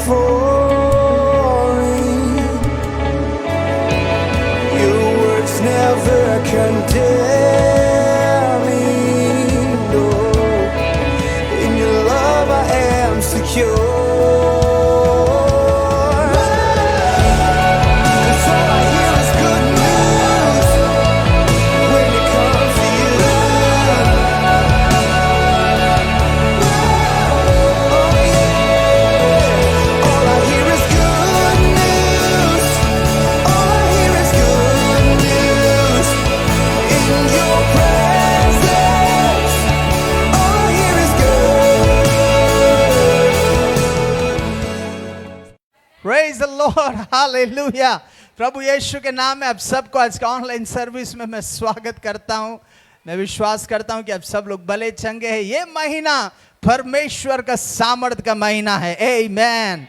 falling. Your words never condemn me. No, in your love I am secure. Praise the Lord, Hallelujah. प्रभु यीशु के नाम में आप सबको आज का ऑनलाइन सर्विस में मैं स्वागत करता हूं। मैं विश्वास करता हूं कि आप सब लोग भले चंगे हैं। ये महीना परमेश्वर का सामर्थ का महीना है, आमेन।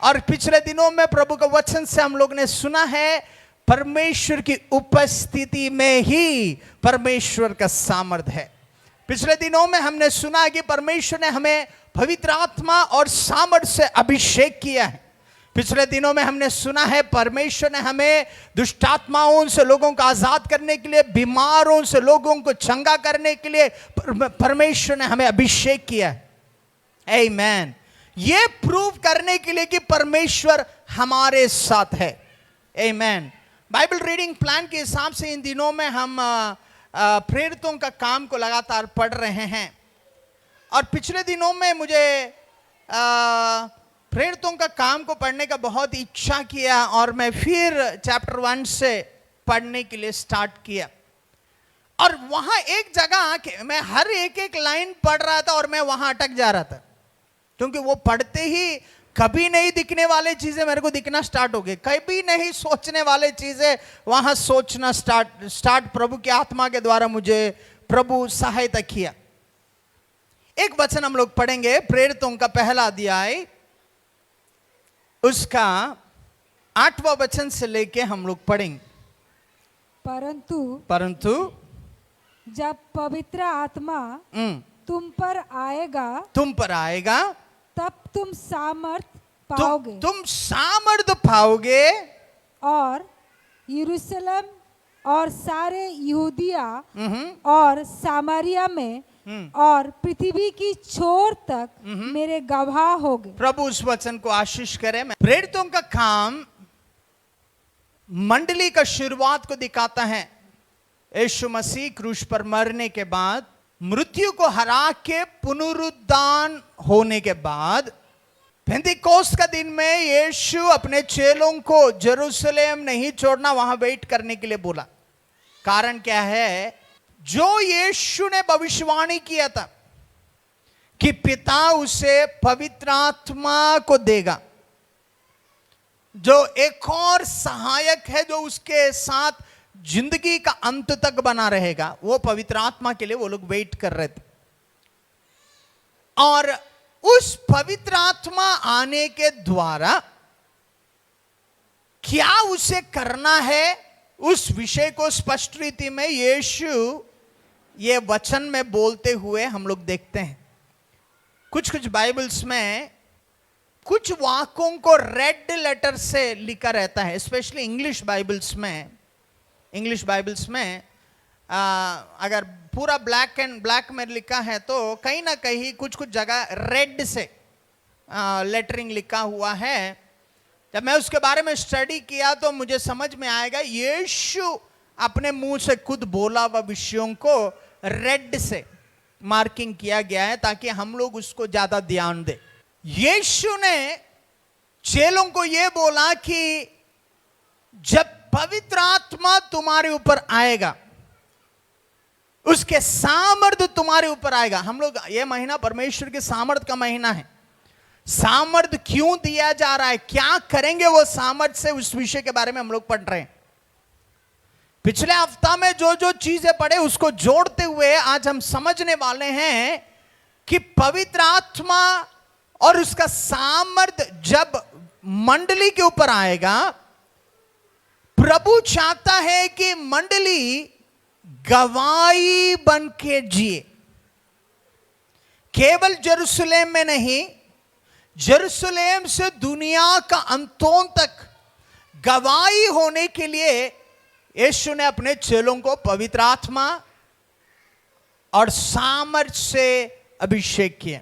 और पिछले दिनों में प्रभु का वचन से हम लोग ने सुना है परमेश्वर की उपस्थिति में ही परमेश्वर का सामर्थ है। पिछले दिनों में हमने सुना कि परमेश्वर ने हमें पवित्र आत्मा और सामर्थ से अभिषेक किया है। पिछले दिनों में हमने सुना है परमेश्वर ने हमें दुष्ट आत्माओं से लोगों को आजाद करने के लिए, बीमारों से लोगों को चंगा करने के लिए परमेश्वर ने हमें अभिषेक किया है, आमेन। ये प्रूव करने के लिए कि परमेश्वर हमारे साथ है, आमेन। बाइबल रीडिंग प्लान के हिसाब से इन दिनों में हम प्रेरितों का काम को लगातार पढ़ रहे हैं। और पिछले दिनों में मुझे प्रेरितों का काम को पढ़ने का बहुत इच्छा किया और मैं फिर चैप्टर 1 से पढ़ने के लिए स्टार्ट किया। और वहां एक जगह आके मैं हर एक लाइन पढ़ रहा था और मैं वहां अटक जा रहा था, क्योंकि वो पढ़ते ही कभी नहीं दिखने वाले चीजें मेरे को दिखना स्टार्ट हो गई, कभी नहीं सोचने वाले चीजें वहां सोचना स्टार्ट प्रभु की आत्मा के द्वारा मुझे प्रभु सहायता किया। एक वचन हम लोग पढ़ेंगे, प्रेरितों का पहला अध्याय, उसका 8वां वचन से लेके हम लोग पढ़ेंगे। परंतु जब पवित्र आत्मा तुम पर आएगा तब तुम सामर्थ पाओगे। तुम सामर्थ पाओगे और यरूशलेम और सारे यहूदिया और सामरिया में और पृथ्वी की छोर तक मेरे गवाह होगे। प्रभु उस वचन को आशीष करे। प्रेरितों का काम मंडली का शुरुआत को दिखाता है। यीशु मसीह क्रूस पर मरने के बाद, मृत्यु को हरा के पुनरुत्थान होने के बाद, पेंतिकोस्त का दिन में यीशु अपने चेलों को जेरूशलेम नहीं छोड़ना, वहां वेट करने के लिए बोला। कारण क्या है? जो यीशु ने भविष्यवाणी किया था कि पिता उसे पवित्र आत्मा को देगा, जो एक और सहायक है जो उसके साथ जिंदगी का अंत तक बना रहेगा, वो पवित्र आत्मा के लिए वो लोग वेट कर रहे थे। और उस पवित्र आत्मा आने के द्वारा क्या उसे करना है, उस विषय को स्पष्ट रीति में यीशु ये वचन में बोलते हुए हम लोग देखते हैं। कुछ बाइबल्स में कुछ वाक्यों को रेड लेटर से लिखा रहता है, स्पेशली इंग्लिश बाइबल्स में अगर पूरा ब्लैक में लिखा है तो कहीं ना कहीं कुछ जगह रेड से लेटरिंग लिखा हुआ है। जब मैं उसके बारे में स्टडी किया तो मुझे समझ में आएगा यीशु अपने मुंह से खुद बोला हुआ विषयों को रेड से मार्किंग किया गया है ताकि हम लोग उसको ज्यादा ध्यान दें। यीशु ने चेलों को यह बोला कि जब पवित्र आत्मा तुम्हारे ऊपर आएगा, उसके सामर्थ तुम्हारे ऊपर आएगा। हम लोग ये महीना परमेश्वर के सामर्थ का महीना है। सामर्थ क्यों दिया जा रहा है, क्या करेंगे वो सामर्थ से, उस विषय के बारे में हम लोग पढ़ रहे हैं। पिछले हफ्ता में जो चीजें पढ़े उसको जोड़ते हुए आज हम समझने वाले हैं कि पवित्र आत्मा और उसका सामर्थ जब मंडली के ऊपर आएगा, प्रभु चाहता है कि मंडली गवाही बन के जिए। केवल जेरूशलेम में नहीं, यरूशलेम से दुनिया का अंतों तक गवाही होने के लिए यीशु ने अपने चेलों को पवित्र आत्मा और सामर्थ से अभिषेक किया।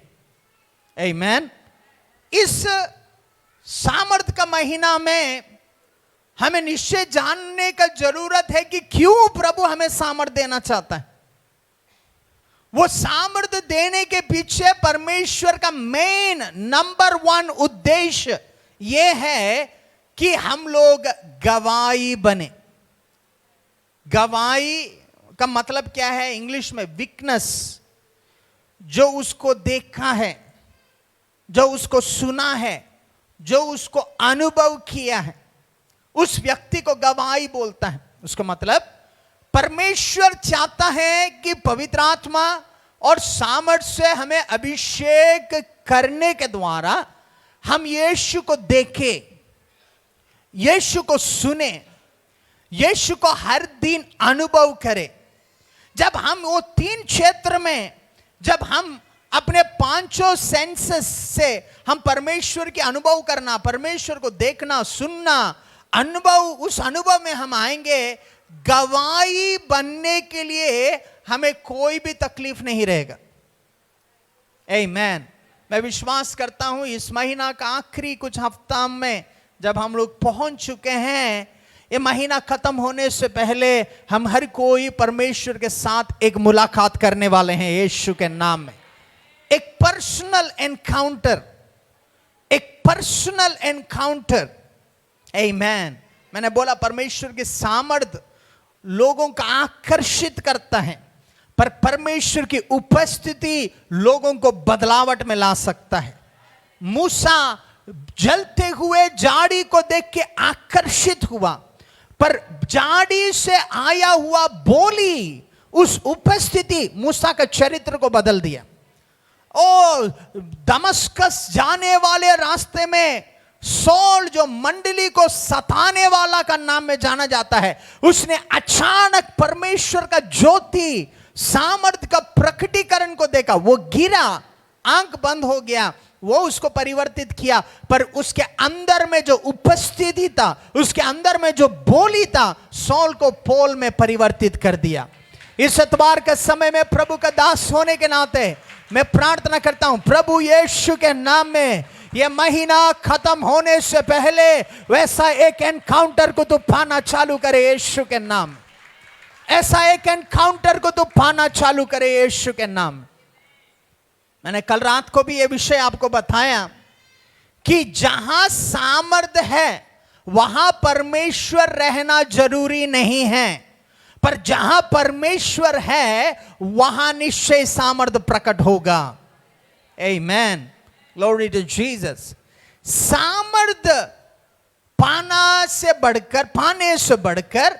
आमीन। इस सामर्थ का महीना में हमें निश्चय जानने का जरूरत है कि क्यों प्रभु हमें सामर्थ देना चाहता है। वो सामर्थ देने के पीछे परमेश्वर का मेन नंबर 1 उद्देश्य ये है कि हम लोग गवाही बने। गवाही का मतलब क्या है? इंग्लिश में विटनेस। जो उसको देखा है, जो उसको सुना है, जो उसको अनुभव किया है, उस व्यक्ति को गवाही बोलता है। उसका मतलब परमेश्वर चाहता है कि पवित्र आत्मा और सामर्थ से हमें अभिषेक करने के द्वारा हम यीशु को देखें, यीशु को सुने, यीशु को हर दिन अनुभव करें। जब हम वो 3 क्षेत्र में, जब हम अपने 5 सेंसेस से हम परमेश्वर के अनुभव करना, परमेश्वर को देखना, सुनना, अनुभव, उस अनुभव में हम आएंगे, गवाही बनने के लिए हमें कोई भी तकलीफ नहीं रहेगा। आमीन। मैं विश्वास करता हूं इस महीना का आखिरी कुछ हफ्ता में जब हम लोग पहुंच चुके हैं, ये महीना खत्म होने से पहले हम हर कोई परमेश्वर के साथ एक मुलाकात करने वाले हैं यीशु के नाम में। एक पर्सनल एनकाउंटर, एक पर्सनल एनकाउंटर। आमीन। मैंने बोला परमेश्वर की सामर्थ लोगों को आकर्षित करता है, पर परमेश्वर की उपस्थिति लोगों को बदलावट में ला सकता है। मूसा जलते हुए झाड़ी को देख के आकर्षित हुआ, पर झाड़ी से आया हुआ बोली, उस उपस्थिति मूसा का चरित्र को बदल दिया। ओ दमस्कस जाने वाले रास्ते में सौल, जो मंडली को सताने वाला का नाम में जाना जाता है, उसने अचानक परमेश्वर का ज्योति, सामर्थ का प्रकटीकरण को देखा। वो गिरा, आंख बंद हो गया, वो उसको परिवर्तित किया, पर उसके अंदर में जो उपस्थिति था, उसके अंदर में जो बोली था, सौल को पौल में परिवर्तित कर दिया। इस इतवार के समय में प्रभु का दास होने के नाते मैं प्रार्थना करता हूं, प्रभु यीशु के नाम में यह महीना खत्म होने से पहले वैसा एक एनकाउंटर को तो पाना चालू करे यीशु के नाम। ऐसा एक एनकाउंटर को तो पाना चालू करे यीशु के नाम। मैंने कल रात को भी यह विषय आपको बताया कि जहां सामर्थ है वहां परमेश्वर रहना जरूरी नहीं है, पर जहां परमेश्वर है वहां निश्चय सामर्थ प्रकट होगा। आमीन। Glory to Jesus. सामर्थ पाने से बढ़कर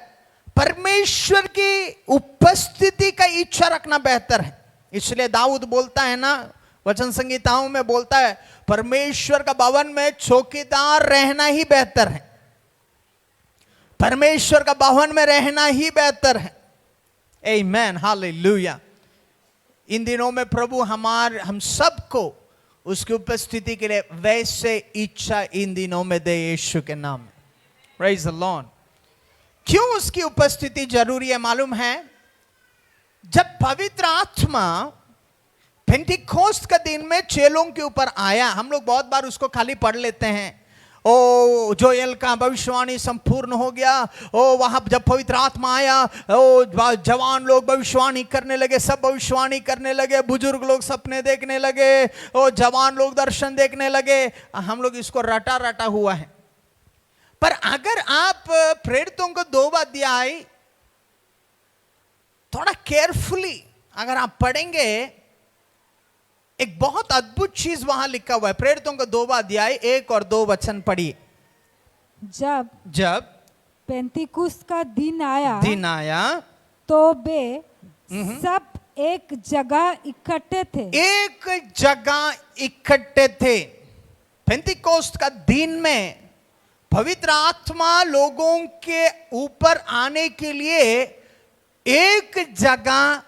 परमेश्वर की उपस्थिति का इच्छा रखना बेहतर है। इसलिए दाऊद बोलता है ना, वचन संगीताओं में बोलता है, परमेश्वर का भवन में चौकीदार रहना ही बेहतर है। परमेश्वर का भवन में रहना ही बेहतर है। आमीन। हालेलुया। इन दिनों में प्रभु हम सबको उसकी उपस्थिति के लिए वैसे इच्छा इन दिनों में दे यीशु के नाम में। Praise the Lord. क्यों उसकी उपस्थिति जरूरी है मालूम है? जब पवित्र आत्मा पेंटिकोस्त का दिन में चेलों के ऊपर आया, हम लोग बहुत बार उसको खाली पढ़ लेते हैं, ओ जोएल का भविष्यवाणी संपूर्ण हो गया, ओ वहां जब पवित्र आत्मा आया, ओ जवान लोग भविष्यवाणी करने लगे, सब भविष्यवाणी करने लगे, बुजुर्ग लोग सपने देखने लगे, ओ जवान लोग दर्शन देखने लगे। हम लोग इसको रटा रटा हुआ है। पर अगर आप प्रेरितों को 2 अध्याय थोड़ा केयरफुली अगर आप पढ़ेंगे, एक बहुत अद्भुत चीज वहां लिखा हुआ है। प्रेरितों को 2 अध्याय 1 और 2 वचन पढ़िए। जब पेंतिकुस्त का दिन आया तो वे सब एक जगह इकट्ठे थे। पेंतिकोस्त का दिन में पवित्र आत्मा लोगों के ऊपर आने के लिए एक जगह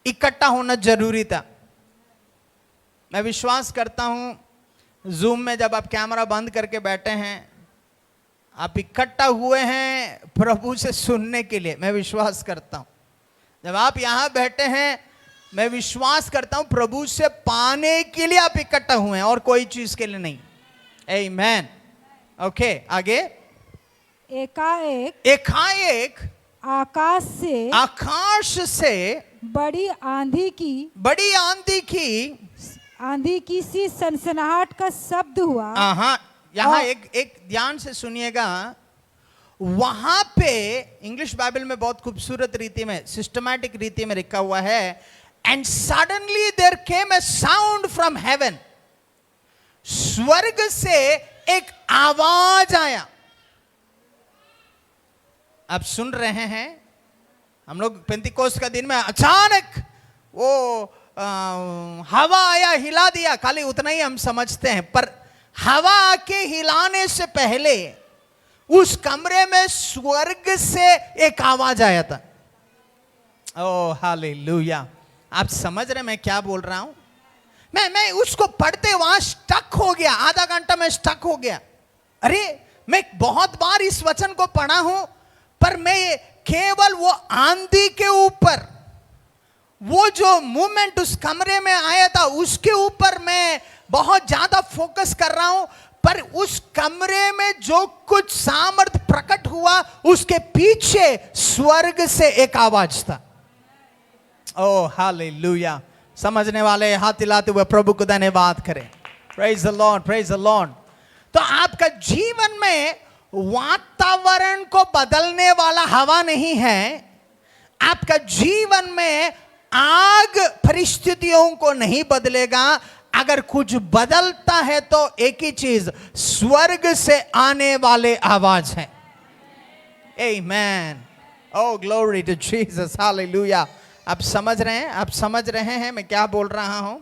इकट्ठा होना जरूरी था। मैं विश्वास करता हूं जूम में जब आप कैमरा बंद करके बैठे हैं, आप इकट्ठा हुए हैं प्रभु से सुनने के लिए। मैं विश्वास करता हूं जब आप यहां बैठे हैं, मैं विश्वास करता हूं प्रभु से पाने के लिए आप इकट्ठा हुए हैं और कोई चीज के लिए नहीं। आमीन। ओके, आगे। एकाएक आकाश से बड़ी आंधी की सी सनसनाहट का शब्द हुआ। यहाँ एक ध्यान से सुनिएगा। वहां पे इंग्लिश बाइबल में बहुत खूबसूरत रीति में, सिस्टमैटिक रीति में लिखा हुआ है, and suddenly there came a sound from heaven. स्वर्ग से एक आवाज आया। आप सुन रहे हैं, हम लोग पेंतिकोस्त का दिन में अचानक वो हवा आया, हिला दिया, खाली उतना ही हम समझते हैं। पर हवा आके हिलाने से पहले उस कमरे में स्वर्ग से एक आवाज आया था। Oh hallelujah. आप समझ रहे मैं क्या बोल रहा हूं? मैं उसको पढ़ते वहां स्टक हो गया, आधा घंटा में स्टक हो गया। अरे मैं बहुत बार इस वचन को पढ़ा हूं, पर मैं केवल वो आंधी के ऊपर, वो जो मूवमेंट उस कमरे में आया था उसके ऊपर मैं बहुत ज्यादा फोकस कर रहा हूं। पर उस कमरे में जो कुछ सामर्थ प्रकट हुआ, उसके पीछे स्वर्ग से एक आवाज था। Oh hallelujah. समझने वाले हाथ हिलाते हुए प्रभु को धन्यवाद करें। Praise the Lord, praise the Lord. तो आपका जीवन में वातावरण को बदलने वाला हवा नहीं है। आपका जीवन में आग परिस्थितियों को नहीं बदलेगा। अगर कुछ बदलता है तो एक ही चीज, स्वर्ग से आने वाले आवाज है। आमेन। ओह ग्लोरी टू जीसस, हालेलुया। आप समझ रहे हैं? आप समझ रहे हैं मैं क्या बोल रहा हूं?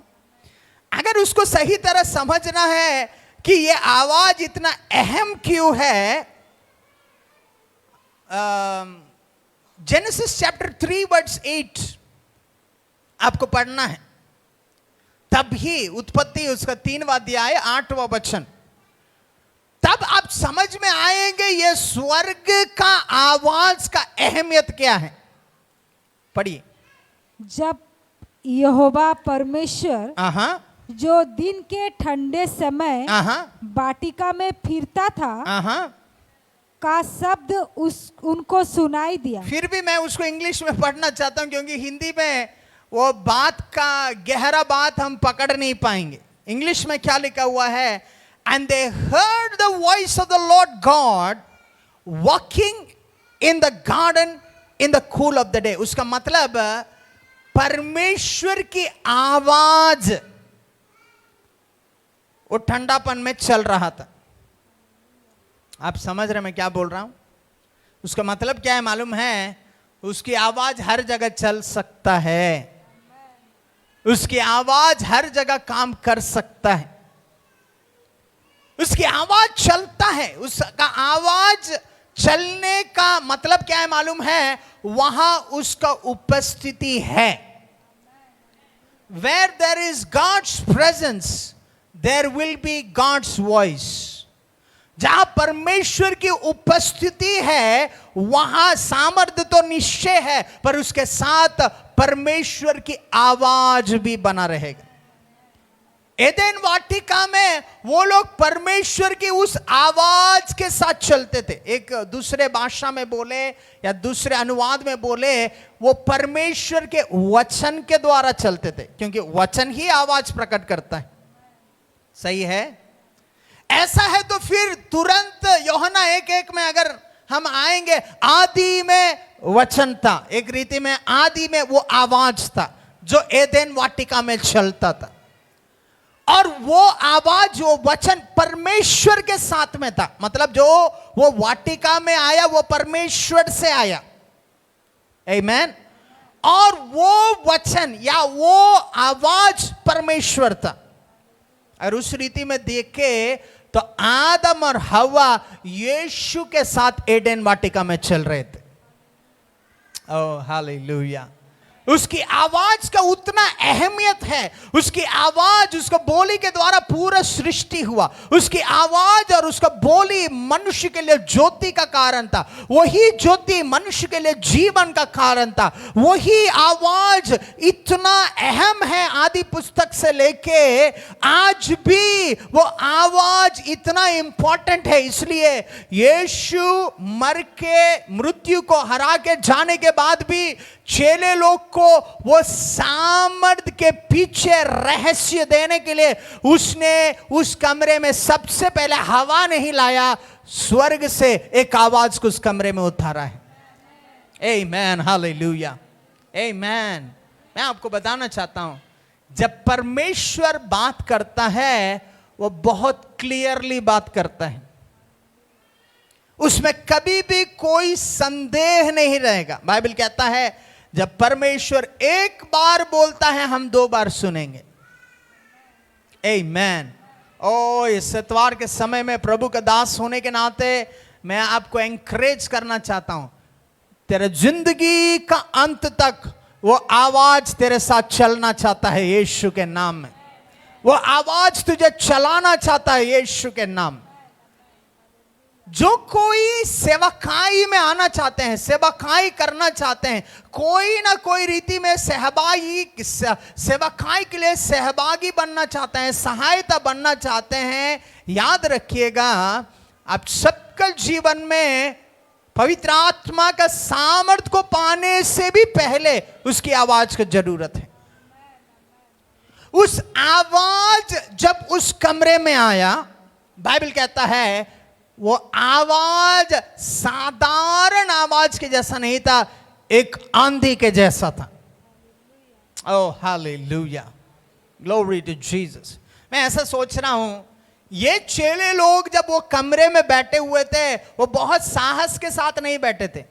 अगर उसको सही तरह समझना है कि ये आवाज इतना अहम क्यों है, जेनेसिस चैप्टर 3 वर्स 8 आपको पढ़ना है। तब ही उत्पत्ति उसका 3वां अध्याय 8वां वचन, तब आप समझ में आएंगे ये स्वर्ग का आवाज का अहमियत क्या है। पढ़िए। जब यहोवा परमेश्वर जो दिन के ठंडे समय वाटिका में फिरता था का शब्द उनको सुनाई दिया। फिर भी मैं उसको इंग्लिश में पढ़ना चाहता हूं, क्योंकि हिंदी में वो बात का गहरा बात हम पकड़ नहीं पाएंगे। इंग्लिश में क्या लिखा हुआ है? And they heard the voice of the Lord God walking in the garden in the cool off the day. उसका मतलब परमेश्वर की आवाज वो ठंडापन में चल रहा था। आप समझ रहे मैं क्या बोल रहा हूं? उसका मतलब क्या है मालूम है? उसकी आवाज हर जगह चल सकता है, उसकी आवाज हर जगह काम कर सकता है, उसकी आवाज चलता है। उसका आवाज चलने का मतलब क्या है मालूम है? वहां उसका उपस्थिति है। Where there is God's presence, there will be God's voice. जहां परमेश्वर की उपस्थिति है वहां सामर्थ्य तो निश्चय है, पर उसके साथ परमेश्वर की आवाज भी बना रहेगा। एदेन वाटिका में वो लोग परमेश्वर की उस आवाज के साथ चलते थे। एक दूसरे भाषा में बोले या दूसरे अनुवाद में बोले, वो परमेश्वर के वचन के द्वारा चलते थे, क्योंकि वचन ही आवाज प्रकट करता है। सही है? ऐसा है तो फिर तुरंत यूहन्ना 1:1 में अगर हम आएंगे, आदि में वचन था। एक रीति में आदि में वो आवाज था जो एदेन वाटिका में चलता था, और वो आवाज, वो वचन परमेश्वर के साथ में था। मतलब जो वो वाटिका में आया वो परमेश्वर से आया। आमेन। और वो वचन या वो आवाज परमेश्वर था। और उस रीति में देखे तो आदम और हवा यीशु के साथ एडेन वाटिका में चल रहे थे। Oh hallelujah. उसकी आवाज का उतना अहमियत है। उसकी आवाज, उसको बोली के द्वारा पूरा सृष्टि हुआ। उसकी आवाज और उसका बोली मनुष्य के लिए ज्योति का कारण था। वही ज्योति मनुष्य के लिए जीवन का कारण था। वही आवाज इतना अहम है, आदि पुस्तक से लेके आज भी वो आवाज इतना इंपॉर्टेंट है। इसलिए यीशु मर के मृत्यु को हरा के जाने के बाद भी चेले लोग को वो सामर्थ के पीछे रहस्य देने के लिए उसने उस कमरे में सबसे पहले हवा नहीं लाया, स्वर्ग से एक आवाज को उस कमरे में उतारा है। आमेन, हालेलुया, आमेन। मैं आपको बताना चाहता हूं, जब परमेश्वर बात करता है वो बहुत क्लियरली बात करता है। उसमें कभी भी कोई संदेह नहीं रहेगा। बाइबल कहता है जब परमेश्वर एक बार बोलता है हम 2 बार सुनेंगे। आमेन। ओ इस इतवार के समय में प्रभु का दास होने के नाते मैं आपको एनकरेज करना चाहता हूं, तेरे जिंदगी का अंत तक वो आवाज तेरे साथ चलना चाहता है यीशु के नाम में। वो आवाज तुझे चलाना चाहता है यीशु के नाम में। जो कोई सेवकाई में आना चाहते हैं, सेवकाई करना चाहते हैं, कोई ना कोई रीति में सेवकाई के लिए सहभागी बनना चाहते हैं, सहायता बनना चाहते हैं, याद रखिएगा आप सबके जीवन में पवित्र आत्मा का सामर्थ्य को पाने से भी पहले उसकी आवाज की जरूरत है। उस आवाज जब उस कमरे में आया, बाइबल कहता है वो आवाज साधारण आवाज के जैसा नहीं था, एक आंधी के जैसा था। Oh hallelujah, glory to Jesus. मैं ऐसा सोच रहा हूं, ये चेले लोग जब वो कमरे में बैठे हुए थे वो बहुत साहस के साथ नहीं बैठे थे,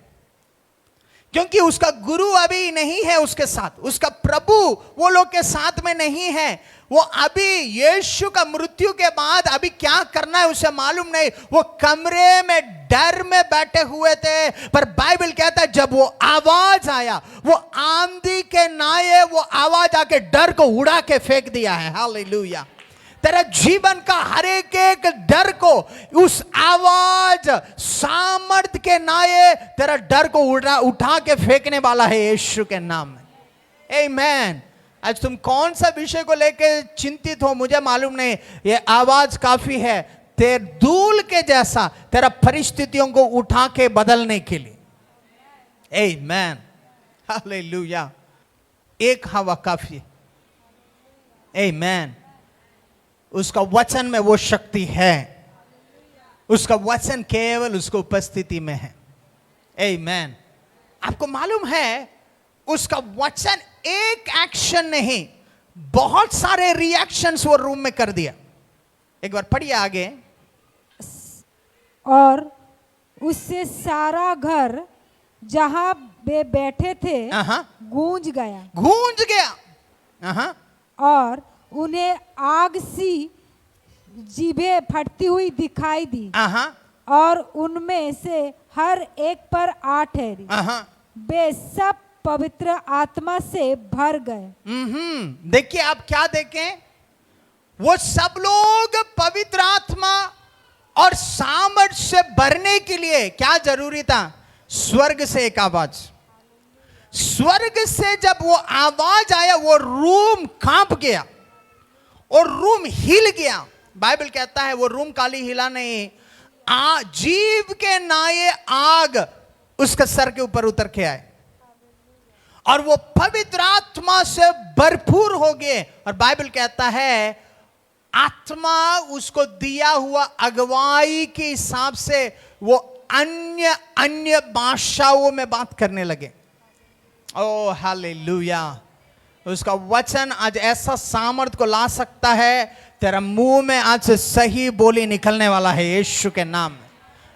क्योंकि उसका गुरु अभी नहीं है उसके साथ, उसका प्रभु वो लोग के साथ में नहीं है। वो अभी यीशु का मृत्यु के बाद अभी क्या करना है उसे मालूम नहीं। वो कमरे में डर में बैठे हुए थे। पर बाइबल कहता है जब वो आवाज आया, वो आंधी के नाये वो आवाज आके डर को उड़ा के फेंक दिया है। हालेलुया। तेरे जीवन का हर एक डर को उस आवाज सामर्थ के नाये तेरा डर को उठा के फेंकने वाला है यीशु के नाम में। आमेन। आज तुम कौन सा विषय को लेके चिंतित हो मुझे मालूम नहीं, ये आवाज काफी है तेरे धूल के जैसा तेरा परिस्थितियों को उठा के बदलने के लिए। आमेन, हालेलुया। एक हवा काफी है। आमेन। उसका वचन में वो शक्ति है, उसका वचन केवल उसको उपस्थिति में है। आमेन। आपको मालूम है उसका वचन एक एक्शन नहीं, बहुत सारे रिएक्शंस वो रूम में कर दिया। एक बार पढ़िए आगे। और उससे सारा घर जहां वे बैठे थे गूंज गया। और उन्हें आग सी जीभें फटती हुई दिखाई दी और उनमें से हर एक पर आ ठहरी। वे सब पवित्र आत्मा से भर गए। देखिए आप क्या देखें, वो सब लोग पवित्र आत्मा और सामर्थ से भरने के लिए क्या जरूरी था? स्वर्ग से एक आवाज। स्वर्ग से जब वो आवाज आया वो रूम कांप गया और रूम हिल गया। बाइबल कहता है वो रूम खाली हिला नहीं, जीव के नाये आग उसके सर के ऊपर उतर के आए और वो पवित्र आत्मा से भरपूर हो गए। और बाइबल कहता है आत्मा उसको दिया हुआ अगुवाई के हिसाब से वो अन्य भाषाओं में बात करने लगे। ओ हालेलुया। उसका वचन आज ऐसा सामर्थ को ला सकता है, तेरा मुंह में आज से सही बोली निकलने वाला है यीशु के नाम में।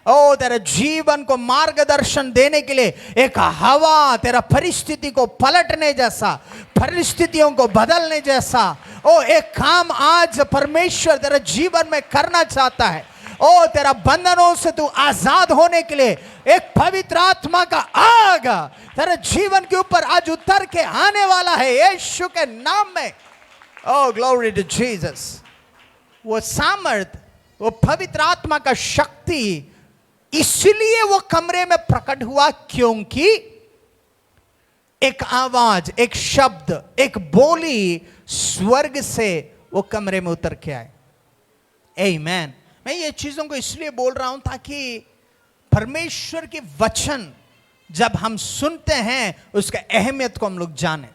ओ तेरे जीवन को मार्गदर्शन देने के लिए एक हवा तेरा परिस्थिति को पलटने जैसा, परिस्थितियों को बदलने जैसा ओ एक काम आज परमेश्वर तेरे जीवन में करना चाहता है। ओ तेरा बंधनों से तू आजाद होने के लिए एक पवित्र आत्मा का आग तेरे जीवन के ऊपर आज उतर के आने वाला है यीशु के नाम में। ओ ग्लोरी टू जीसस। वो सामर्थ, वो पवित्र आत्मा का शक्ति इसलिए वो कमरे में प्रकट हुआ क्योंकि एक आवाज, एक शब्द, एक बोली स्वर्ग से वो कमरे में उतर के आए। आमीन। मैं ये चीजों को इसलिए बोल रहा हूं ताकि परमेश्वर के वचन जब हम सुनते हैं उसका अहमियत को हम लोग जाने।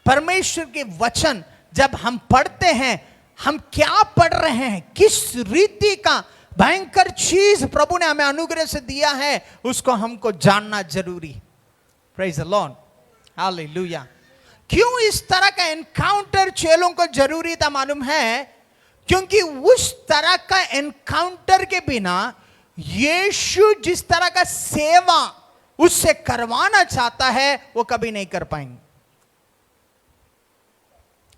परमेश्वर के वचन जब हम पढ़ते हैं, हम क्या पढ़ रहे हैं, किस रीति का भयंकर चीज प्रभु ने हमें अनुग्रह से दिया है, उसको हमको जानना जरूरी। Praise the Lord, hallelujah. क्यों इस तरह का एनकाउंटर चेलों को जरूरी था मालूम है? क्योंकि उस तरह का एनकाउंटर के बिना यीशु जिस तरह का सेवा उससे करवाना चाहता है वो कभी नहीं कर पाएंगे।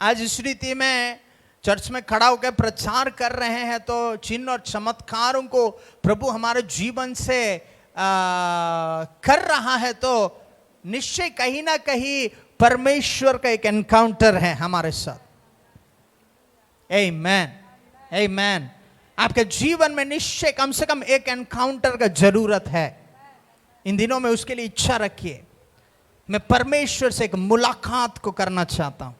आज इस रीति में चर्च में खड़ा होकर प्रचार कर रहे हैं तो चिन्ह और चमत्कारों को प्रभु हमारे जीवन से कर रहा है, तो निश्चय कहीं ना कहीं परमेश्वर का एक एनकाउंटर है हमारे साथ। आमीन, आमीन। आपके जीवन में निश्चय कम से कम एक एनकाउंटर का जरूरत है। इन दिनों में उसके लिए इच्छा रखिए। मैं परमेश्वर से एक मुलाकात को करना चाहता हूं।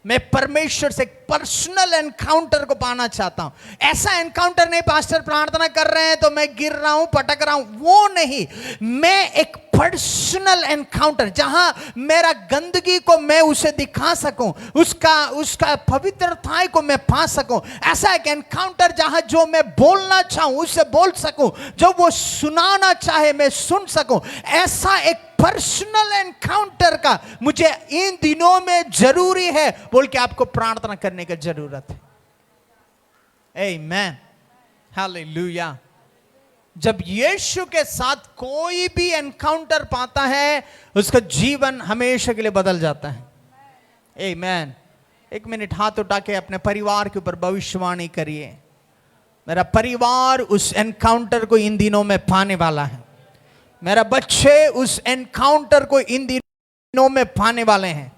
मैं परमेश्वर से एक पर्सनल एनकाउंटर को पाना चाहता हूं। ऐसा एनकाउंटर नहीं पास्टर प्रार्थना कर रहे हैं तो मैं गिर रहा हूं, पटक रहा हूं, वो नहीं। मैं एक पर्सनल एनकाउंटर जहां मेरा गंदगी को मैं उसे दिखा सकूं, उसका पवित्रता को मैं पा सकूं। ऐसा एक एनकाउंटर जहां जो मैं बोलना चाहूं उसे बोल सकूं, जो वो सुनाना चाहे मैं सुन सकूं। ऐसा एक पर्सनल एनकाउंटर का मुझे इन दिनों में जरूरी है बोल के आपको प्रार्थना करने की जरूरत है। आमीन, हालेलुया। जब यीशु के साथ कोई भी एनकाउंटर पाता है उसका जीवन हमेशा के लिए बदल जाता है। आमीन। एक मिनट हाथ उठा के अपने परिवार के ऊपर भविष्यवाणी करिए। मेरा परिवार उस एनकाउंटर को इन दिनों में पाने वाला है। मेरा बच्चे उस एनकाउंटर को इन दिनों में पाने वाले हैं।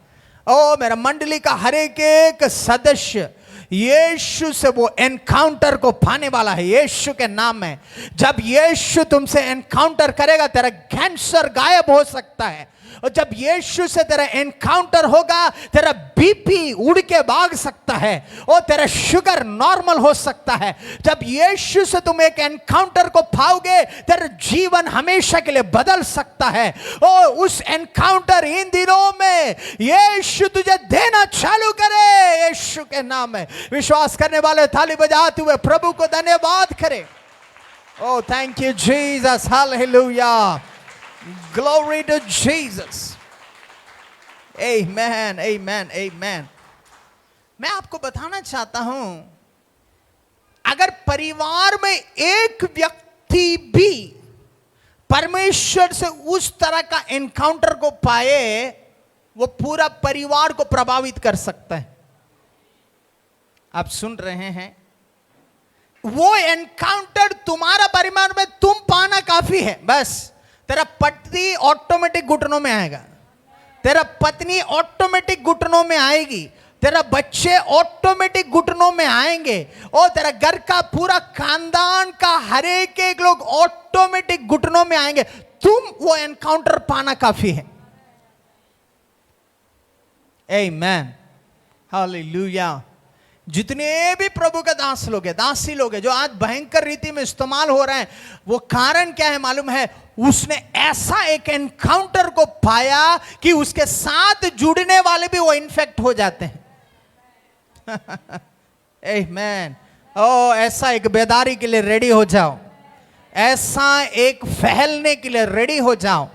ओ मेरा मंडली का हर एक सदस्य यीशु से वो एनकाउंटर को पाने वाला है यीशु के नाम में। जब यीशु तुमसे एनकाउंटर करेगा तेरा कैंसर गायब हो सकता है, और जब यीशु से तेरा एनकाउंटर होगा तेरा बीपी उड़ के भाग सकता है और तेरा शुगर नॉर्मल हो सकता है। जब यीशु से तुम एक एनकाउंटर को पाओगे तेरा जीवन हमेशा के लिए बदल सकता है। और उस एनकाउंटर इन दिनों में यीशु तुझे देना चालू करे यीशु के नाम में। विश्वास करने वाले ताली बजाते हुए प्रभु को धन्यवाद करें। Oh thank you Jesus, hallelujah, glory to Jesus. Amen, amen, amen. मैं आपको बताना चाहता हूं, अगर परिवार में एक व्यक्ति भी परमेश्वर से उस तरह का एनकाउंटर को पाए वो पूरा परिवार को प्रभावित कर सकता है। आप सुन रहे हैं? वो एनकाउंटर तुम्हारा परिवार में तुम पाना काफी है। बस तेरा पति ऑटोमेटिक घुटनों में आएगा, तेरा पत्नी ऑटोमेटिक घुटनों में आएगी, तेरा बच्चे ऑटोमेटिक घुटनों में आएंगे, और तेरा घर का पूरा खानदान का हर एक लोग ऑटोमेटिक घुटनों में आएंगे। तुम वो एनकाउंटर पाना काफी है। आमेन, हालेलुया। जितने भी प्रभु के दास लोग हैं, दासी लोग हैं जो आज भयंकर रीति में इस्तेमाल हो रहे हैं, वो कारण क्या है मालूम है? उसने ऐसा एक एनकाउंटर को पाया कि उसके साथ जुड़ने वाले भी वो इन्फेक्ट हो जाते हैं। आमेन। ओ ऐसा एक बेदारी के लिए रेडी हो जाओ, ऐसा एक फैलने के लिए रेडी हो जाओ,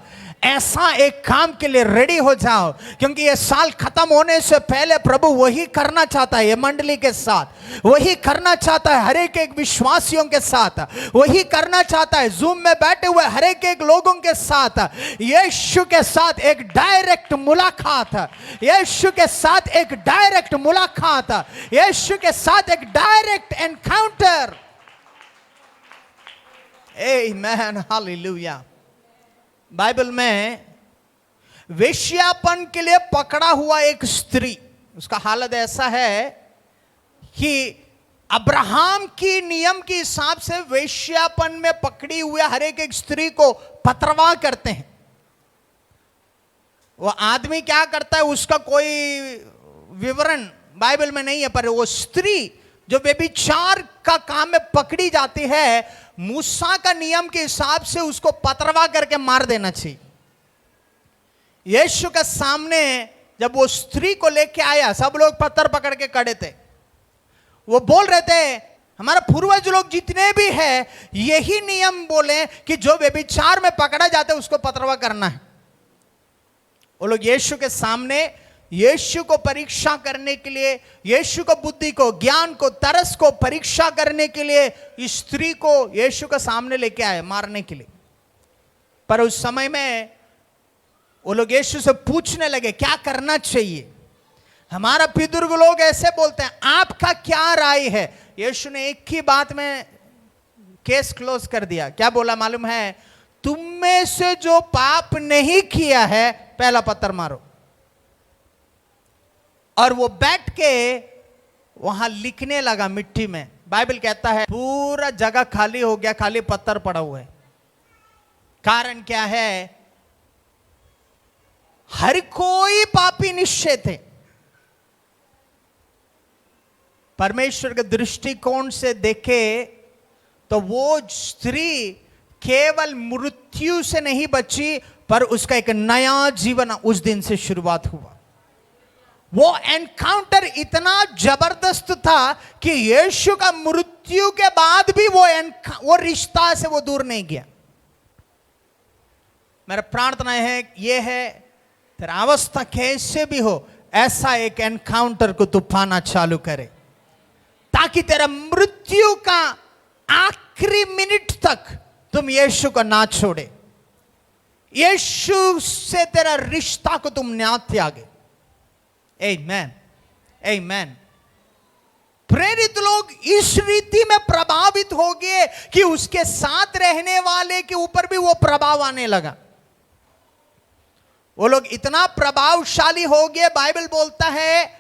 ऐसा एक काम के लिए रेडी हो जाओ, क्योंकि ये साल खत्म होने से पहले प्रभु वही करना चाहता है। ये मंडली के साथ वही करना चाहता है, हर एक विश्वासियों के साथ वही करना चाहता है, जूम में बैठे हुए हर एक लोगों के साथ यीशु के साथ एक डायरेक्ट मुलाकात, यीशु के साथ एक डायरेक्ट मुलाकात, यीशु के साथ एक डायरेक्ट एनकाउंटर। आमेन, हालेलुया। बाइबल में वेश्यापन के लिए पकड़ा हुआ एक स्त्री, उसका हालत ऐसा है कि अब्राहम की नियम के हिसाब से वेश्यापन में पकड़ी हुए हर एक स्त्री को पत्रवाह करते हैं। वो आदमी क्या करता है उसका कोई विवरण बाइबल में नहीं है, पर वो स्त्री जो व्यभिचार का काम में पकड़ी जाती है, मूसा का नियम के हिसाब से उसको पत्रवाह करके मार देना चाहिए। यीशु के सामने जब वो स्त्री को लेके आया, सब लोग पत्थर पकड़ के खड़े थे। वो बोल रहे थे, हमारा पूर्वज लोग जितने भी हैं यही नियम बोले कि जो व्यभिचार में पकड़ा जाता है उसको पत्रवाह करना है। वो लोग यीशु के सामने यीशु को परीक्षा करने के लिए, यीशु को बुद्धि को, ज्ञान को, तरस को परीक्षा करने के लिए इस स्त्री को यीशु के सामने लेके आए मारने के लिए। पर उस समय में वो लोग यीशु से पूछने लगे क्या करना चाहिए। हमारा बुजुर्ग लोग ऐसे बोलते हैं, आपका क्या राय है। यीशु ने एक ही बात में केस क्लोज कर दिया। क्या बोला मालूम है? तुम में से जो पाप नहीं किया है पहला पत्थर मारो। और वो बैठ के वहां लिखने लगा मिट्टी में। बाइबल कहता है पूरा जगह खाली हो गया, खाली पत्थर पड़ा हुआ है। कारण क्या है? हर कोई पापी निश्चय थे। परमेश्वर के दृष्टिकोण से देखे तो वो स्त्री केवल मृत्यु से नहीं बची, पर उसका एक नया जीवन उस दिन से शुरुआत हुआ। वो एनकाउंटर इतना जबरदस्त था कि यीशु का मृत्यु के बाद भी वो रिश्ता से वो दूर नहीं गया। मेरा प्रार्थना है ये है, तेरा अवस्था कैसे भी हो, ऐसा एक एनकाउंटर को तू पाना चालू करे, ताकि तेरा मृत्यु का आखिरी मिनट तक तुम यीशु को ना छोड़े, यीशु से तेरा रिश्ता को तुम ना त्यागे। आमेन, आमेन। प्रेरित लोग इस रीति में प्रभावित हो गए कि उसके साथ रहने वाले के ऊपर भी वो प्रभाव आने लगा। वो लोग इतना प्रभावशाली हो गए, बाइबल बोलता है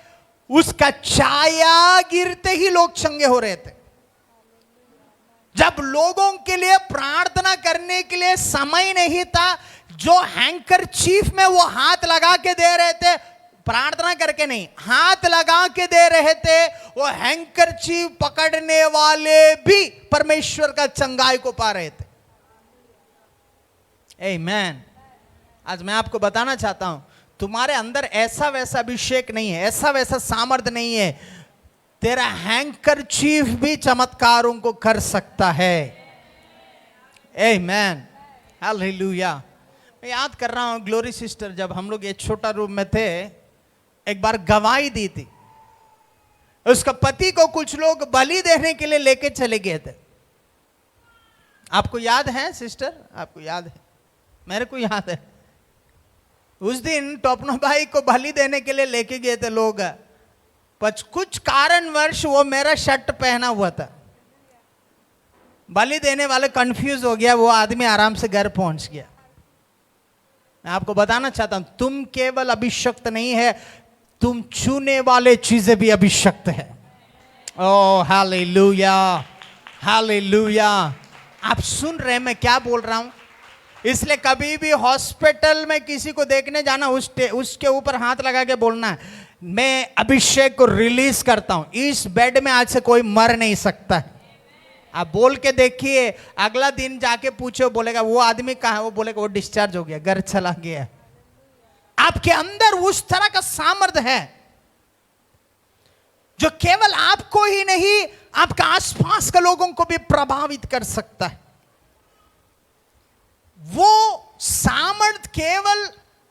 उसका छाया गिरते ही लोग चंगे हो रहे थे। जब लोगों के लिए प्रार्थना करने के लिए समय नहीं था, जो हैंकरचीफ में वो हाथ लगा के दे रहे थे, प्रार्थना करके नहीं, हाथ लगा के दे रहे थे, वो हैंकरचीफ पकड़ने वाले भी परमेश्वर का चंगाई को पा रहे थे। आमेन। आज मैं आपको बताना चाहता हूं, तुम्हारे अंदर ऐसा वैसा अभिषेक नहीं है, ऐसा वैसा सामर्थ्य नहीं है, तेरा हैंकरचीफ भी चमत्कारों को कर सकता है। आमेन, हालेलुया। मैं याद कर रहा हूं, ग्लोरी सिस्टर जब हम लोग ये छोटा रूम में थे, एक बार गवाही दी थी। उसका पति को कुछ लोग बलि देने के लिए लेके चले गए थे। आपको याद है सिस्टर? आपको याद है? मेरे को याद है। उस दिन टोपनो भाई को बलि देने के लिए लेके गए थे लोग, पर कुछ कारणवश वो मेरा शर्ट पहना हुआ था। बलि देने वाले कंफ्यूज हो गया, वो आदमी आराम से घर पहुंच गया। मैं आपको बताना चाहता हूं, तुम केवल अभिषक्त नहीं है, तुम छूने वाले चीजें भी अभिषक्त है। Oh hallelujah, hallelujah. आप सुन रहे हैं मैं क्या बोल रहा हूं? इसलिए कभी भी हॉस्पिटल में किसी को देखने जाना, उसके ऊपर हाथ लगा के बोलना है, मैं अभिषेक को रिलीज करता हूं, इस बेड में आज से कोई मर नहीं सकता है। आप बोल के देखिए, अगला दिन जाके पूछो, बोलेगा वो आदमी कहाँ है? वो बोलेगा वो डिस्चार्ज हो गया, घर चला गया। आपके अंदर उस तरह का सामर्थ्य है जो केवल आपको ही नहीं, आपका आसपास के लोगों को भी प्रभावित कर सकता है। वो सामर्थ्य केवल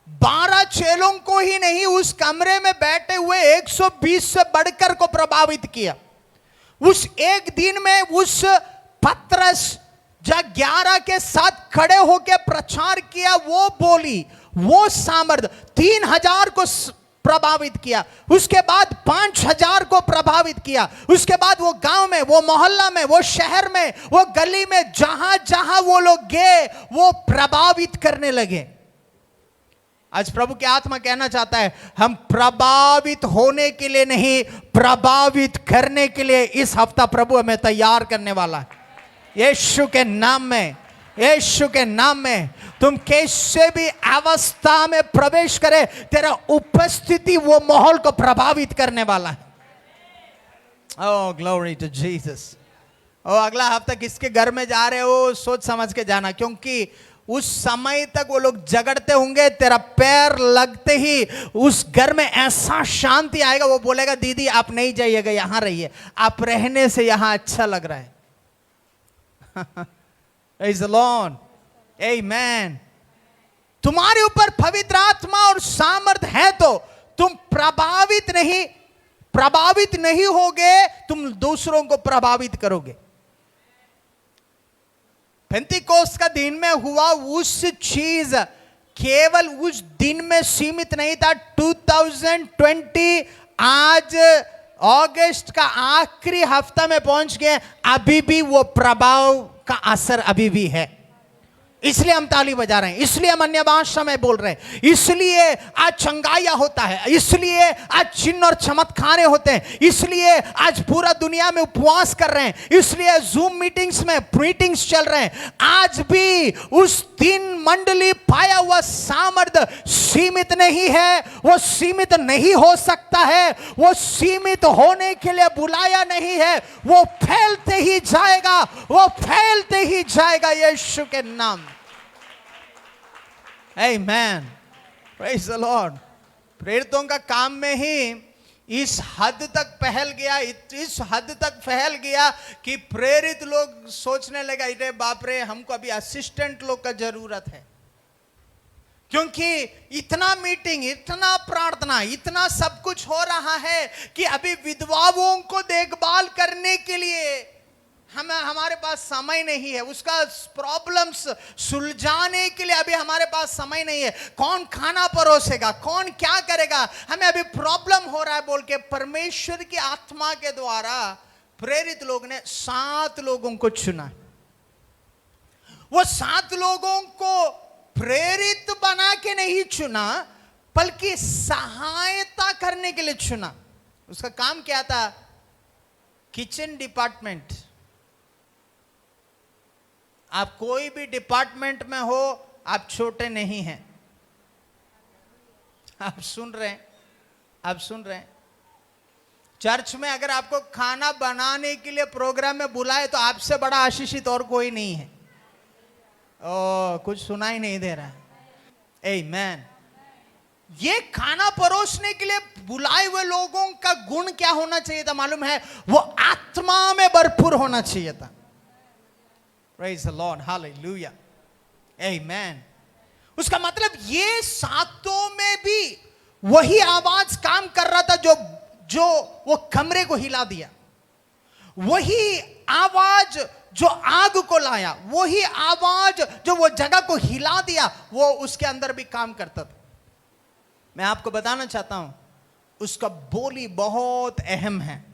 12 चेलों को ही नहीं, उस कमरे में बैठे हुए 120 से बढ़कर को प्रभावित किया। उस एक दिन में उस पतरस जब 11 के साथ खड़े होकर प्रचार किया, वो बोली, वो सामर्थ्य 3000 को प्रभावित किया, उसके बाद 5000 को प्रभावित किया, उसके बाद वो गांव में, वो मोहल्ला में, वो शहर में, वो गली में, जहां जहां वो लोग गए वो प्रभावित करने लगे। आज प्रभु की आत्मा कहना चाहता है, हम प्रभावित होने के लिए नहीं, प्रभावित करने के लिए इस हफ्ता प्रभु हमें तैयार करने वाला है। यीशु के नाम में, यीशु के नाम में तुम कैसे भी अवस्था में प्रवेश करे, तेरा उपस्थिति वो माहौल को प्रभावित करने वाला है। ओह ग्लोरी टू जीसस। और अगला हफ्ता किसके घर में जा रहे हो सोच समझ के जाना, क्योंकि उस समय तक वो लोग झगड़ते होंगे, तेरा पैर लगते ही उस घर में ऐसा शांति आएगा, वो बोलेगा दीदी आप नहीं जाइएगा, यहां रहिए, आप रहने से यहां अच्छा लग रहा है। Praise the Lord. Amen. तुम्हारे ऊपर पवित्र आत्मा और सामर्थ्य है तो तुम प्रभावित नहीं होगे, तुम दूसरों को प्रभावित करोगे। पेंतिकोस्त का दिन में हुआ उस चीज केवल उस दिन में सीमित नहीं था। 2020 आज अगस्त का आखिरी हफ्ता में पहुंच गए, अभी भी वो प्रभाव का असर अभी भी है। इसलिए हम ताली बजा रहे हैं, इसलिए हम अन्य भाषा में बोल रहे हैं, इसलिए आज चंगाया होता है, इसलिए आज चिन्ह और चमत्कारें होते हैं, इसलिए आज पूरा दुनिया में उपवास कर रहे हैं, इसलिए जूम मीटिंग्स चल रहे हैं। आज भी उस 3 मंडली पाया हुआ सामर्थ्य सीमित नहीं है, वो सीमित नहीं हो सकता है, वो सीमित होने के लिए बुलाया नहीं है, वो फैलते ही जाएगा, वो फैलते ही जाएगा यीशु के नाम। Amen. Praise the Lord. प्रेरितों का काम में ही इस हद तक फैल गया, इस हद तक फैल गया कि प्रेरित लोग सोचने लगा, अरे बाप रे हमको अभी असिस्टेंट लोग का जरूरत है, क्योंकि इतना मीटिंग, इतना प्रार्थना, इतना सब कुछ हो रहा है कि अभी विधवाओं को देखभाल करने के लिए हमारे पास समय नहीं है, उसका प्रॉब्लम्स सुलझाने के लिए अभी हमारे पास समय नहीं है। कौन खाना परोसेगा, कौन क्या करेगा, हमें अभी प्रॉब्लम हो रहा है बोल के परमेश्वर की आत्मा के द्वारा प्रेरित लोग ने 7 लोगों को चुना। वो 7 लोगों को प्रेरित बना के नहीं चुना, बल्कि सहायता करने के लिए चुना। उसका काम क्या था? Kitchen department. आप कोई भी डिपार्टमेंट में हो, आप छोटे नहीं हैं। आप सुन रहे हैं, आप सुन रहे हैं। चर्च में अगर आपको खाना बनाने के लिए प्रोग्राम में बुलाए तो आपसे बड़ा आशीषित और कोई नहीं है। ओ कुछ सुनाई नहीं दे रहा है। आमीन। ये खाना परोसने के लिए बुलाए हुए लोगों का गुण क्या होना चाहिए था मालूम है? वो आत्मा में भरपूर होना चाहिए था। Praise the Lord, hallelujah, amen. उसका मतलब ये 7 में भी वही आवाज काम कर रहा था जो वो कमरे को हिला दिया, वही आवाज जो आग को लाया, वही आवाज जो वो जगह को हिला दिया, वो उसके अंदर भी काम करता था। मैं आपको बताना चाहता हूं, उसका बोली बहुत अहम है।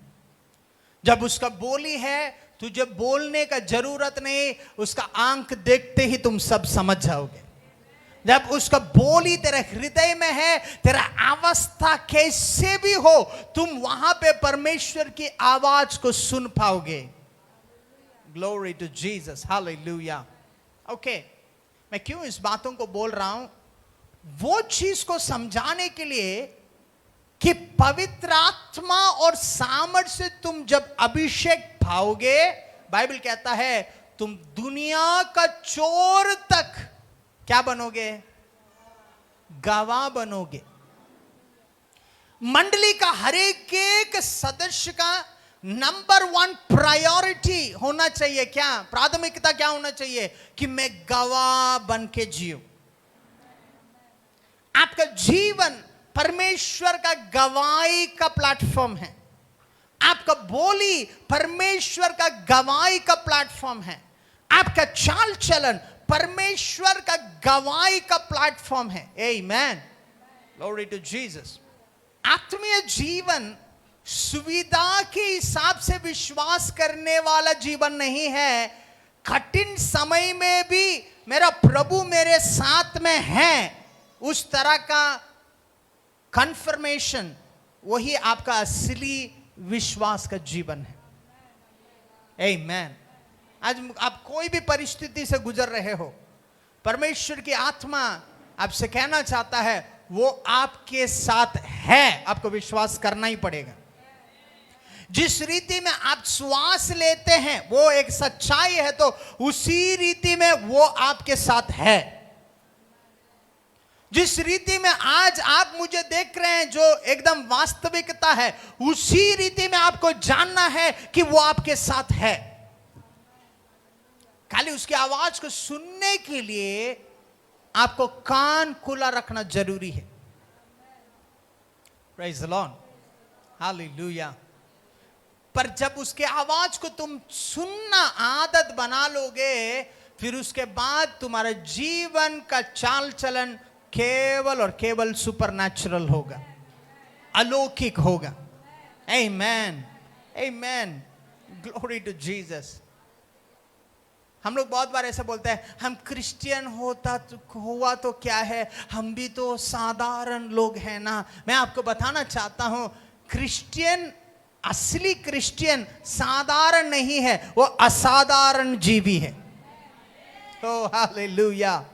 जब उसका बोली है, तुझे बोलने का जरूरत नहीं, उसका आंख देखते ही तुम सब समझ जाओगे। जब उसका बोली तेरे हृदय में है, तेरा अवस्था कैसे भी हो, तुम वहां पे परमेश्वर की आवाज को सुन पाओगे। Glory to Jesus, hallelujah. Okay, मैं क्यों इस बातों को बोल रहा हूं? वो चीज को समझाने के लिए कि पवित्र आत्मा और सामर्थ से तुम जब अभिषेक पाओगे, बाइबल कहता है तुम दुनिया का चोर तक क्या बनोगे? गवाह बनोगे। मंडली का हर एक सदस्य का नंबर 1 प्रायोरिटी होना चाहिए। क्या प्राथमिकता क्या होना चाहिए? कि मैं गवाह बन के जीऊं। आपका जीवन परमेश्वर का गवाही का प्लेटफॉर्म है। आपका बोली परमेश्वर का गवाही का प्लेटफॉर्म है। आपका चाल चलन परमेश्वर का गवाही का प्लेटफॉर्म है। आमीन, ग्लोरी टू जीसस। आत्मीय जीवन सुविधा के हिसाब से विश्वास करने वाला जीवन नहीं है। कठिन समय में भी मेरा प्रभु मेरे साथ में है, उस तरह का कंफर्मेशन, वही आपका असली विश्वास का जीवन है। आमीन। आज आप कोई भी परिस्थिति से गुजर रहे हो, परमेश्वर की आत्मा आपसे कहना चाहता है वो आपके साथ है, आपको विश्वास करना ही पड़ेगा। जिस रीति में आप श्वास लेते हैं वो एक सच्चाई है, तो उसी रीति में वो आपके साथ है। जिस रीति में आज आप मुझे देख रहे हैं जो एकदम वास्तविकता है, उसी रीति में आपको जानना है कि वो आपके साथ है। खाली उसकी आवाज को सुनने के लिए आपको कान खुला रखना जरूरी है। Praise the Lord, hallelujah. पर जब उसके आवाज को तुम सुनना आदत बना लोगे, फिर उसके बाद तुम्हारा जीवन का चाल चलन केवल और केवल सुपरनैचुरल होगा, अलौकिक होगा। आमेन, आमेन, ग्लोरी टू जीसस। हम लोग बहुत बार ऐसे बोलते हैं, हम क्रिश्चियन हुआ तो क्या है, हम भी तो साधारण लोग हैं ना। मैं आपको बताना चाहता हूं, क्रिश्चियन, असली क्रिश्चियन साधारण नहीं है, वो असाधारण जीवी है। ओ हालेलुया।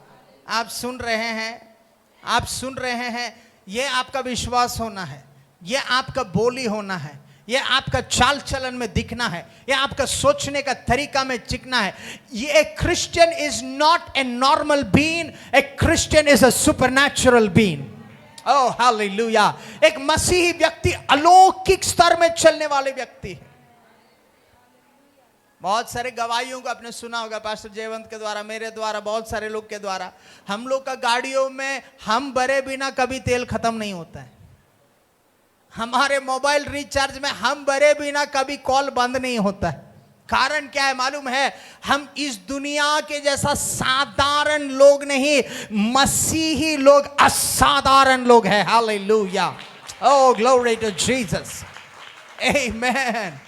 आप सुन रहे हैं, आप सुन रहे हैं। ये आपका विश्वास होना है, ये आपका बोली होना है, ये आपका चाल चलन में दिखना है, ये आपका सोचने का तरीका में चिकना है। ये Christian is not a normal being, A Christian is a supernatural being. Oh hallelujah. एक मसीही व्यक्ति अलौकिक स्तर में चलने वाले व्यक्ति है। बहुत सारे गवाहियों को आपने सुना होगा, पास्टर जयवंत के द्वारा, मेरे द्वारा, बहुत सारे लोग के द्वारा। हम लोग का गाड़ियों में हम भरे बिना कभी तेल खत्म नहीं होता है। हमारे मोबाइल रिचार्ज में हम भरे बिना कभी कॉल बंद नहीं होता है। कारण क्या है मालूम है? हम इस दुनिया के जैसा साधारण लोग नहीं, मसीही लोग असाधारण लोग हैं। Hallelujah, oh glory to Jesus, amen.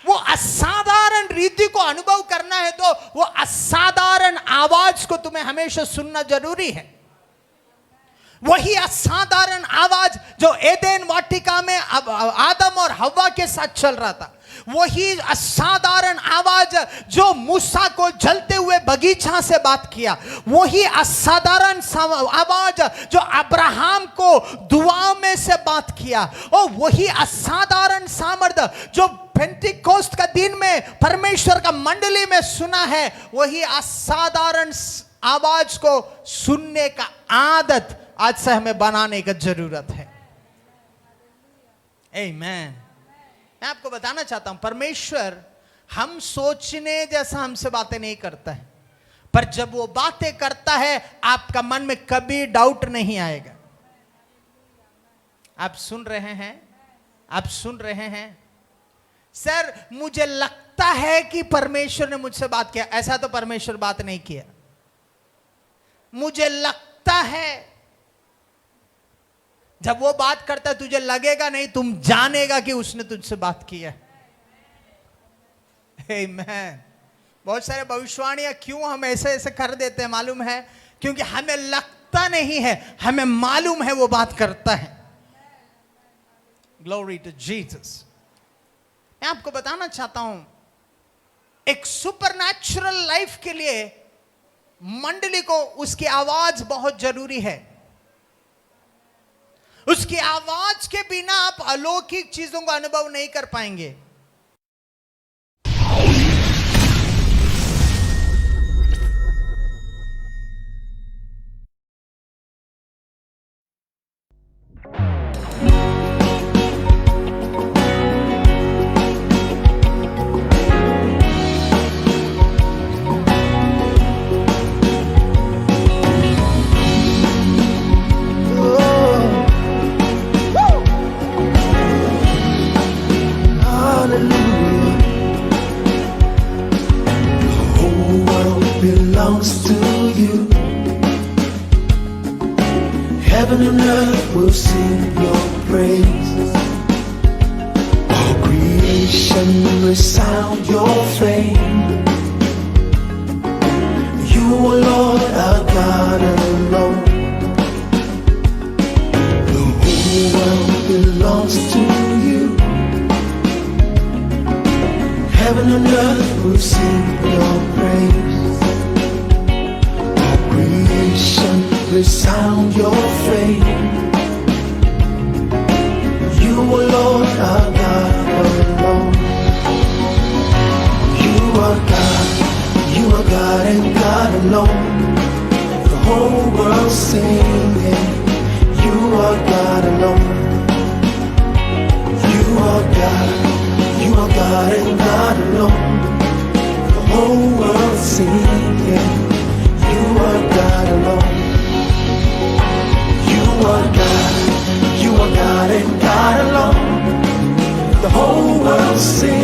वो असाधारण रीति को अनुभव करना है तो वो असाधारण आवाज को तुम्हें हमेशा सुनना जरूरी है। वही असाधारण आवाज जो एदेन वाटिका में आदम और हव्वा के साथ चल रहा था, वही असाधारण आवाज जो मूसा को जलते हुए बगीचा से बात किया, वही असाधारण आवाज जो अब्राहम को दुआ में से बात किया, और वही असाधारण सामर्थ्य जो पेंटिकोस्ट का दिन में परमेश्वर का मंडली में सुना है, वही असाधारण आवाज को सुनने का आदत आज से हमें बनाने की जरूरत है। आमेन। मैं आपको बताना चाहता हूं, परमेश्वर हम सोचने जैसा हमसे बातें नहीं करता है, पर जब वो बातें करता है आपका मन में कभी डाउट नहीं आएगा। आप सुन रहे हैं, आप सुन रहे हैं। सर मुझे लगता है कि परमेश्वर ने मुझसे बात किया, ऐसा तो परमेश्वर बात नहीं किया। मुझे लगता है, जब वो बात करता है तुझे लगेगा नहीं, तुम जानेगा कि उसने तुझसे बात की है। आमेन। बहुत सारे भविष्यवाणियां क्यों हम ऐसे ऐसे कर देते हैं मालूम है? क्योंकि हमें लगता नहीं है, हमें मालूम है वो बात करता है। Glory to Jesus. मैं आपको बताना चाहता हूं, एक सुपरनैचुरल लाइफ के लिए मंडली को उसकी आवाज बहुत जरूरी है। उसकी आवाज के बिना आप अलौकिक चीजों का अनुभव नहीं कर पाएंगे। Heaven and earth will sing your praise. All creation resound your fame. You are Lord, our God alone. The whole world belongs to you. Heaven and earth will sing your praise. All creation resound your fame. You are Lord, our God alone. You are God, you are God and God alone. The whole world singing. You are God alone. You are God, you are God and God alone. The whole world singing. You are God alone. You are God, you are God and God alone. The whole world singing.